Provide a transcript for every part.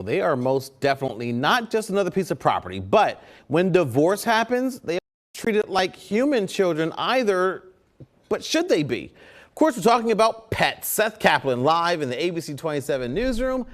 They are most definitely not just another piece of property, but when divorce happens, they are treated like human children either, but should they be? Of course, we're talking about pets. Seth Kaplan live in the ABC 27 newsroom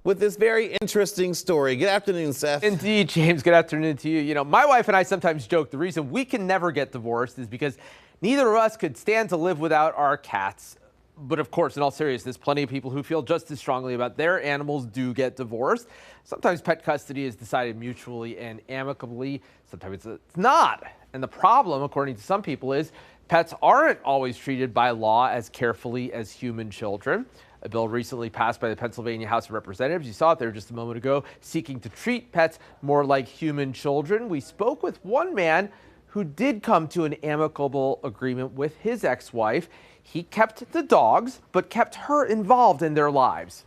with this very interesting story. Good afternoon, Seth. Indeed, James. Good afternoon to you. You know, my wife and I sometimes joke the reason we can never get divorced is because neither of us could stand to live without our cats. But of course, in all seriousness, plenty of people who feel just as strongly about their animals do get divorced. Sometimes pet custody is decided mutually and amicably. Sometimes it's not. And the problem, according to some people, is pets aren't always treated by law as carefully as human children. A bill recently passed by the Pennsylvania House of Representatives, you saw it there just a moment ago, seeking to treat pets more like human children. We spoke with one man who did come to an amicable agreement with his ex-wife. He kept the dogs, but kept her involved in their lives.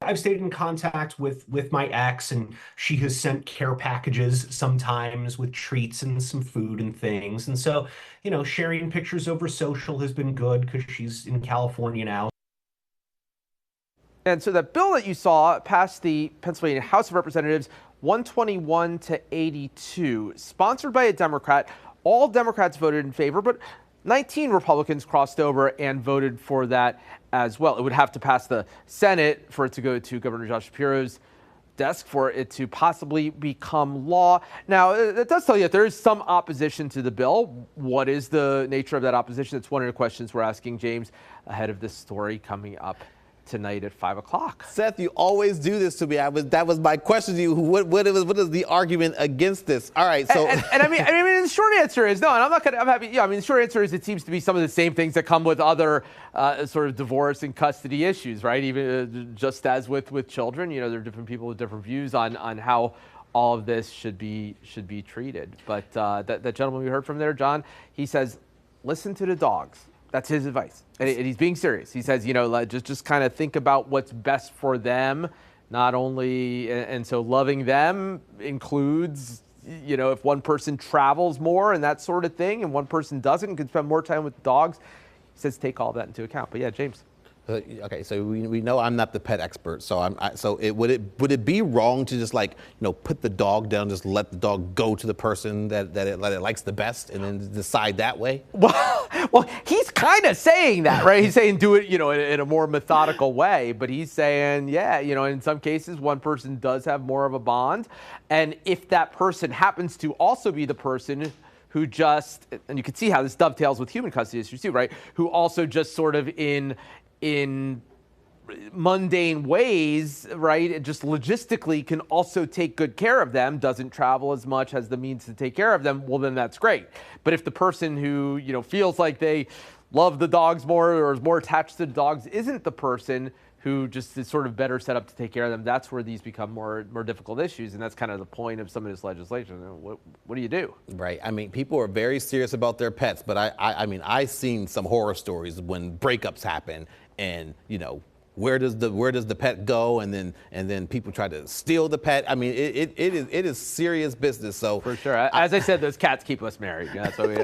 I've stayed in contact with my ex, and she has sent care packages sometimes with treats and some food and things. And so, you know, sharing pictures over social has been good because she's in California now. And so that bill that you saw passed the Pennsylvania House of Representatives 121 to 82, sponsored by a Democrat. All Democrats voted in favor, but 19 Republicans crossed over and voted for that as well. It would have to pass the Senate for it to go to Governor Josh Shapiro's desk for it to possibly become law. Now, that does tell you that there is some opposition to the bill. What is the nature of that opposition? It's one of the questions we're asking James ahead of this story coming up tonight at 5 o'clock. Seth, you always do this to me. That was my question to you. What is the argument against this? All right, so and I mean, the short answer is no. And I'm happy. Yeah, I mean, the short answer is it seems to be some of the same things that come with other sort of divorce and custody issues, right? Even just as with children, you know, there are different people with different views on how all of this should be treated. But that gentleman we heard from there, John, he says, listen to the dogs. That's his advice. And he's being serious. He says, you know, just kind of think about what's best for them, not only, and so loving them includes, you know, if one person travels more and that sort of thing, and one person doesn't and can spend more time with dogs, he says take all that into account. But yeah, James. Okay, so we know I'm not the pet expert, so would it be wrong to just, like, you know, put the dog down, just let the dog go to the person that it likes the best, and then decide that way? Well, he's kind of saying that, right? He's saying do it, you know, in a more methodical way, but he's saying, yeah, you know, in some cases one person does have more of a bond, and if that person happens to also be the person who just, and you can see how this dovetails with human custody issues too, right? Who also just sort of in mundane ways, right, and just logistically can also take good care of them, doesn't travel as much, has the means to take care of them, well, then that's great. But if the person who, you know, feels like they love the dogs more or is more attached to the dogs isn't the person who just is sort of better set up to take care of them, that's where these become more difficult issues. And that's kind of the point of some of this legislation. What do you do? Right. I mean, people are very serious about their pets, but I mean, I've seen some horror stories when breakups happen and, you know, where does the pet go, and then people try to steal the pet. I mean, it is serious business. So for sure, as I said, those cats keep us married. That's what we.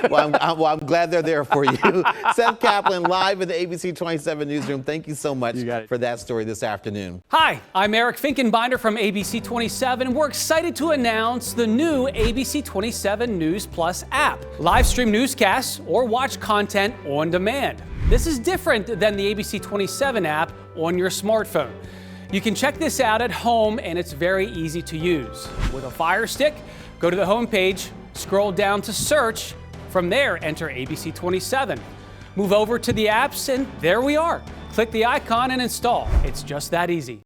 Well, I'm glad they're there for you. Seth Kaplan live in the ABC 27 newsroom. Thank you so much for that story this afternoon. Hi, I'm Eric Finkenbinder from ABC 27, and we're excited to announce the new ABC 27 News Plus app. Live stream newscasts or watch content on demand. This is different than the ABC 27 app on your smartphone. You can check this out at home, and it's very easy to use. With a Fire Stick, go to the home page, scroll down to search. From there, enter ABC 27. Move over to the apps, and there we are. Click the icon and install. It's just that easy.